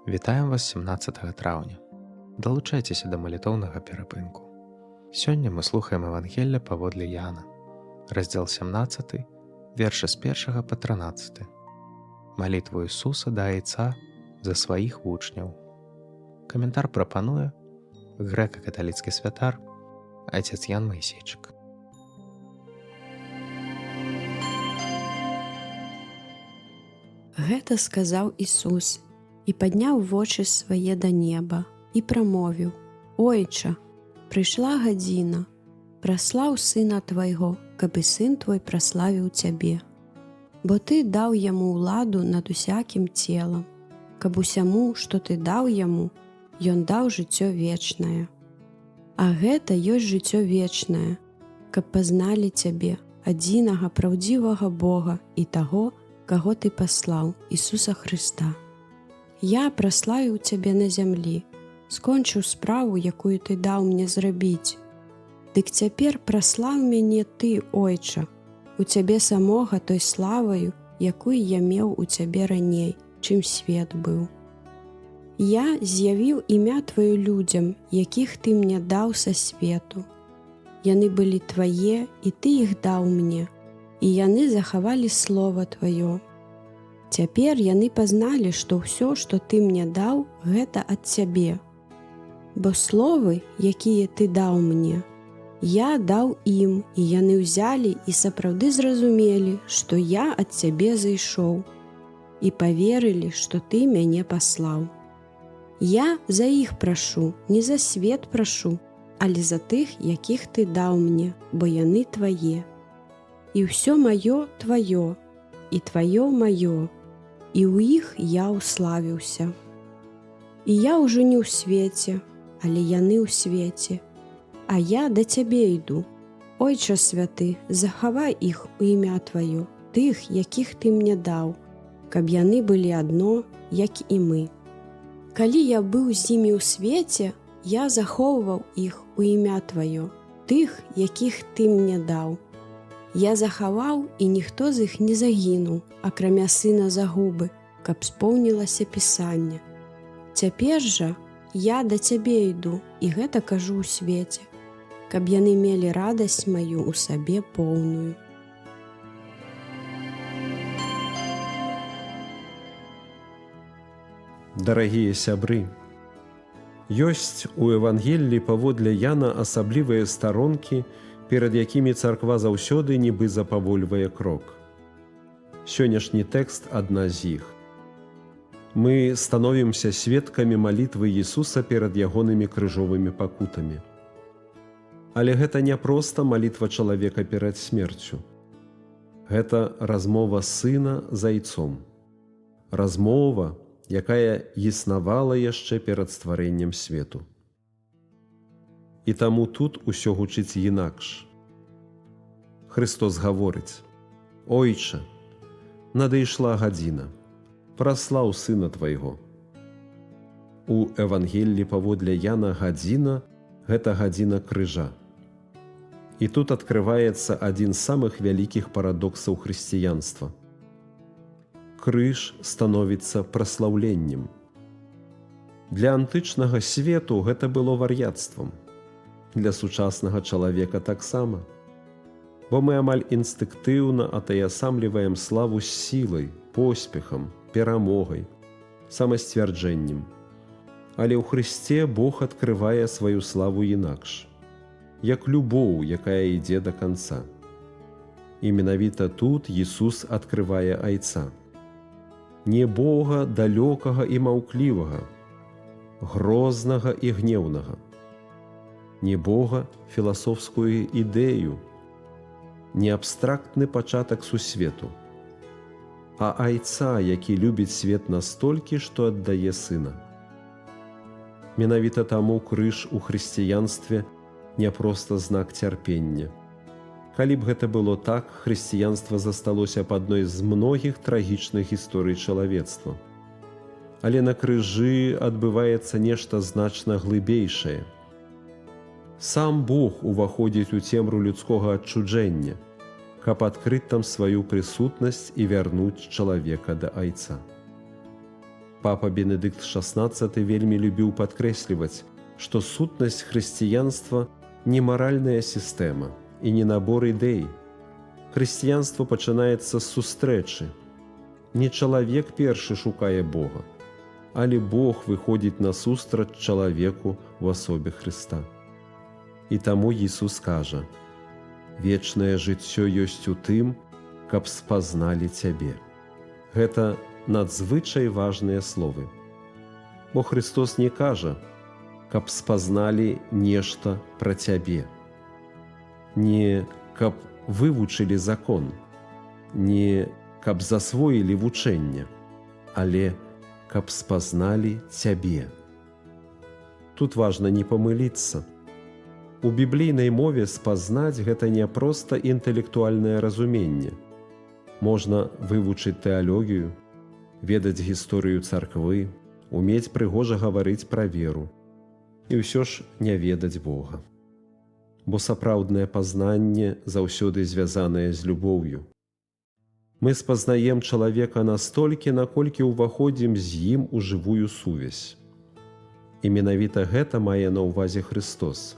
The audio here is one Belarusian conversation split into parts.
Вітаем вас 17 траўня. Далучайцеся да малітоўнага перапынку. Сёння мы слухаем Евангелле паводле Яна, раздзел 17, вершы з 1 па 13. Малітву Ісуса да Айца за сваіх вучняў. Каментар прапануе грэка-каталіцкі святар айцец Ян Майсейчык. Гэта сказаў Ісус і падняў вочы свае да неба і прамовіў: «Ойча, прыйшла гадзіна, праслаў сына твайго, каб і сын твой праславіў цябе. Бо ты даў яму ўладу над усякім целам, каб усяму, што ты даў яму, ён даў жыццё вечнае. А гэта ёсць жыццё вечнае, каб пазналі цябе, адзінага праўдзівага Бога і таго, каго ты паслаў, Ісуса Хрыста. Я праславіў цябе на зямлі, скончыў справу, якую ты даў мне зрабіць. Дык цяпер праслаў мяне ты, Ойча, у цябе самога той славаю, якую я меў у цябе раней, чым свет быў. Я з'явіў імя тваё людзям, якіх ты мне даў са свету. Яны былі твае, і ты іх даў мне, і яны захавалі слова тваё. Цяпер яны пазналі, што ўсё, што ты мне даў, гэта ад цябе. Бо словы, якія ты даў мне, я даў ім, і яны ўзялі і сапраўды зразумелі, што я ад цябе зайшоў, і паверылі, што ты мяне паслаў. Я за іх прашу, не за свет прашу, але за тых, якіх ты даў мне, бо яны твае. І ўсё маё тваё, і тваё маё, і ў іх я ўславіўся. І я ўжо не ў свеце, але яны ў свеце, а я да цябе іду. Ойча святы, захавай іх у імя тваё, тых, якіх ты мне даў, каб яны былі адно, як і мы. Калі я быў з імі ў свеце, я захоўваў іх у імя тваё, тых, якіх ты мне даў. Я захаваў, і ніхто з іх не загінуў, акрамя сына загубы, каб споўнілася пісанне. Цяпер жа я да цябе іду, і гэта кажу ў свеце, каб яны мелі радасць маю ў сабе поўную. Дарагія сябры, ёсць у Евангеллі паводле Яна асаблівыя старонкі, перад якімі царква заўсёды нібы запавольвае крок. Сённяшні тэкст адна з іх. Мы становімся сведкамі малітвы Ісуса перад ягонымі крыжовымі пакутамі. Але гэта не проста малітва чалавека перад смерцю. Гэта размова сына з айцом. Размова, якая існавала яшчэ перад стварэннем свету. І таму тут усё гучыць інакш. Христос гаворыць: «Ойча, надышла гадзіна, праслаў сына твайго». У Евангеллі паводле Яна гадзіна – гэта гадзіна крыжа. І тут адкрываецца адзін з самых вялікіх парадоксаў хрысціянства. Крыж становіцца праслаўленнем. Для антычнага свету гэта было вар'яцтвам. Для сучаснага чалавека таксама. Бо мы амаль інстынктыўна атаясамліваем славу з сілай, поспехам, перамогай, самасцвярджэннем. Але ў Хрысце Бог адкрывае сваю славу інакш, як любоў, якая ідзе да канца. І менавіта тут Ісус адкрывае айца. Не Бога далёкага і маўклівага, грознага і гнеўнага. Не Бога філасофскую ідэю, не абстрактны пачатак сусвету, а айца, які любіць свет настолькі, што аддае сына. Менавіта таму крыж у хрысціянстве не проста знак цярпення. Калі б гэта было так, хрысціянства засталося б адной з многіх трагічных гісторый чалавецтва. Але на крыжы адбываецца нешта значна глыбейшае. Сам Бог уваходзіць у цемру людскога адчуджэння, каб адкрыць там сваю прысутнасць і вярнуць чалавека да айца. папа Бенедыкт XVI вельмі любіў падкрэсліваць, што сутнасць хрысціянства не маральная сістэма і не набор ідэй. Хрысціянство пачынаецца з сустрэчы. Не чалавек першы шукае Бога, але Бог выходзіць насустрач чалавеку ў асобе Хрыста. І таму Ісус кажа: «Вечнае жыццё ёсць у тым, каб спазналі Цябе». Гэта надзвычай важныя словы. Бо Христос не кажа, каб спазналі нешта пра Цябе. Не каб вывучылі закон, не каб засвоілі вучэнне, але каб спазналі Цябе. Тут важна не памыліцца. У біблійнай мове спазнаць – гэта не проста інтэлектуальнае разуменне. Можна вывучыць тэалогію, ведаць гісторыю царквы, умець прыгожа гаварыць пра веру і ўсё ж не ведаць Бога. Бо сапраўднае пазнанне заўсёды звязанае з любоўю. Мы спазнаем чалавека настолькі, наколькі ўваходзім з ім у жывую сувязь. І менавіта гэта мае на ўвазе Христос.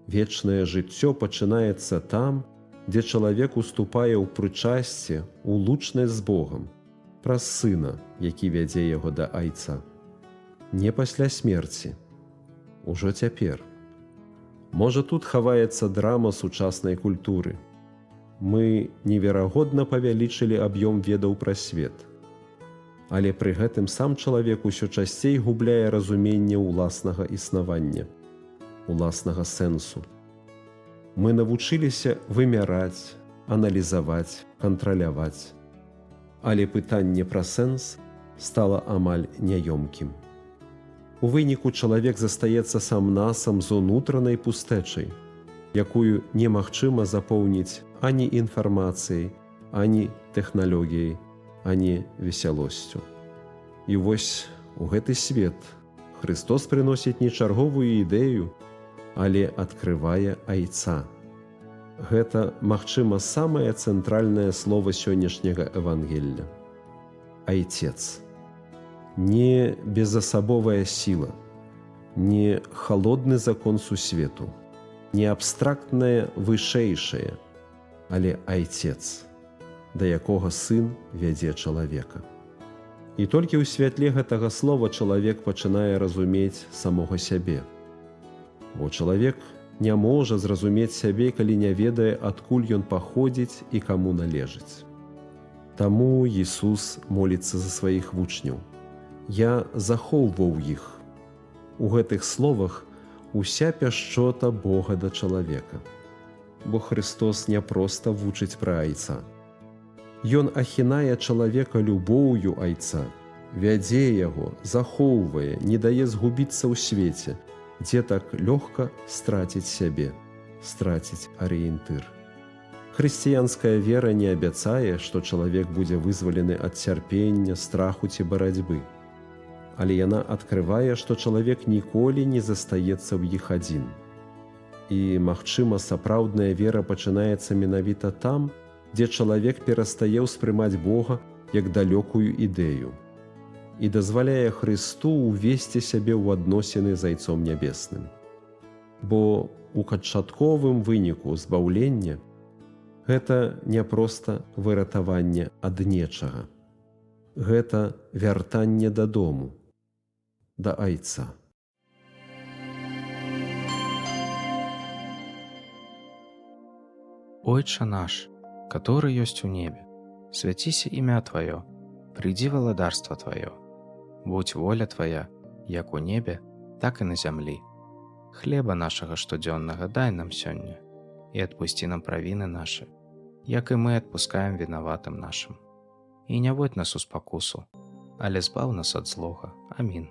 Вечнае жыццё пачынаецца там, дзе чалавек уступае ў прычасце, у лучнасць з Богам, праз Сына, які вядзе яго да Айца. Не пасля смерці, ужо цяпер. Можа, тут хаваецца драма сучаснай культуры. Мы неверагодна павялічылі аб'ём ведаў пра свет. Але пры гэтым сам чалавек усё часцей губляе разуменне ўласнага існавання, уласнага сэнсу. Мы навучыліся вымяраць, аналізаваць, кантраляваць. Але пытанне пра сэнс стала амаль няёмкім. У выніку чалавек застаецца сам-насам з унутранай пустэчай, якую немагчыма запоўніць ані інфармацыяй, ані тэхналогіяй, ані весялосцю. І вось у гэты свет Христос прыносіць не чарговую ідэю, але адкрывае Айца. Гэта, магчыма, самае цэнтральнае слова сённяшняга Евангелля. Айцец. Не безасабовая сіла, не халодны закон сусвету, не абстрактнае вышэйшае, але Айцец, да якога сын вядзе чалавека. І толькі ў святле гэтага слова чалавек пачынае разумець самога сябе. Бо чалавек не можа зразумець сябе, калі не ведае, адкуль ён паходзіць і каму належыць. Таму Ісус моліцца за сваіх вучняў. Я захоўваў іх. У гэтых словах уся пяшчота Бога да чалавека. Бо Христос не проста вучыць пра Айца. Ён ахінае чалавека любоўю Айца, вядзе яго, захоўвае, не дае згубіцца ў свеце, дзе так лёгка страціць сябе, страціць арыентыр. Хрысціянская вера не абяцае, што чалавек будзе вызвалены ад цярпення, страху ці барацьбы. Але яна адкрывае, што чалавек ніколі не застаецца ў іх адзін. І, магчыма, сапраўдная вера пачынаецца менавіта там, дзе чалавек перастае ўспрымаць Бога як далёкую ідэю і дазваляе Хрысту ўвесці сябе ў адносіны з Айцом Нябесным. Бо у канчатковым выніку збаўлення гэта не проста выратаванне ад нечага. Гэта вяртанне дадому, да Айца. Ойча наш, который ёсць у небе, свяціся імя Тваё, прыйдзі валадарства Тваё. Будь воля Твая, як у небе, так і на зямлі. Хлеба нашага штодзённага дай нам сёння, і адпусці нам правіны нашы, як і мы адпускаем вінаватым нашым. І не водь нас у спакусу, але збаў нас ад злога. Амін.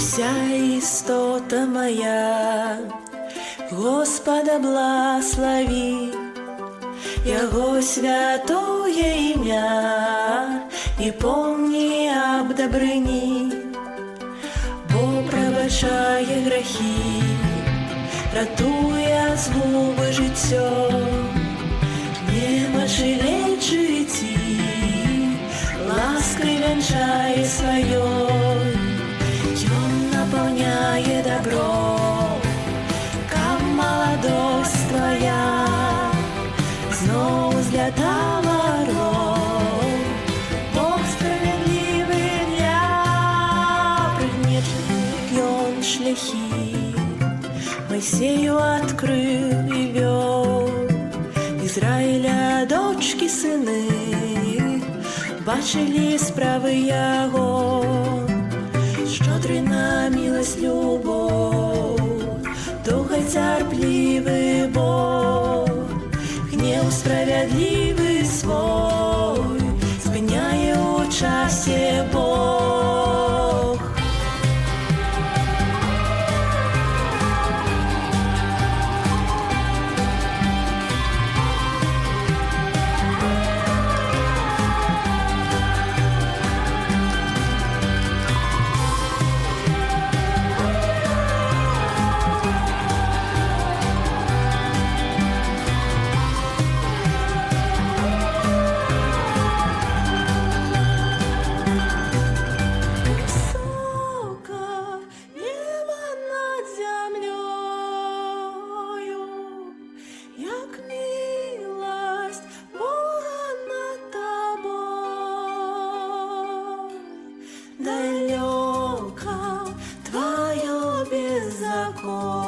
Вся істота моя, Господа благослови, Яго святое імя, і помні аб дабрині, бо прабачає грахи, ратує згуби життя, немачи лечити, лаской венчає своєю, ён наполняє добро, как молодость твоя знову злятала рок. Бог справедливий для пригнічених ён шляхи, Мойсею открыл и вел Израиля дочки сыны, бачили справи Яго, щодрий на милость любов, духай терпливый Бог, гнев справедливый свой, спиняє у часі Бог. Далеко твое беззаконие,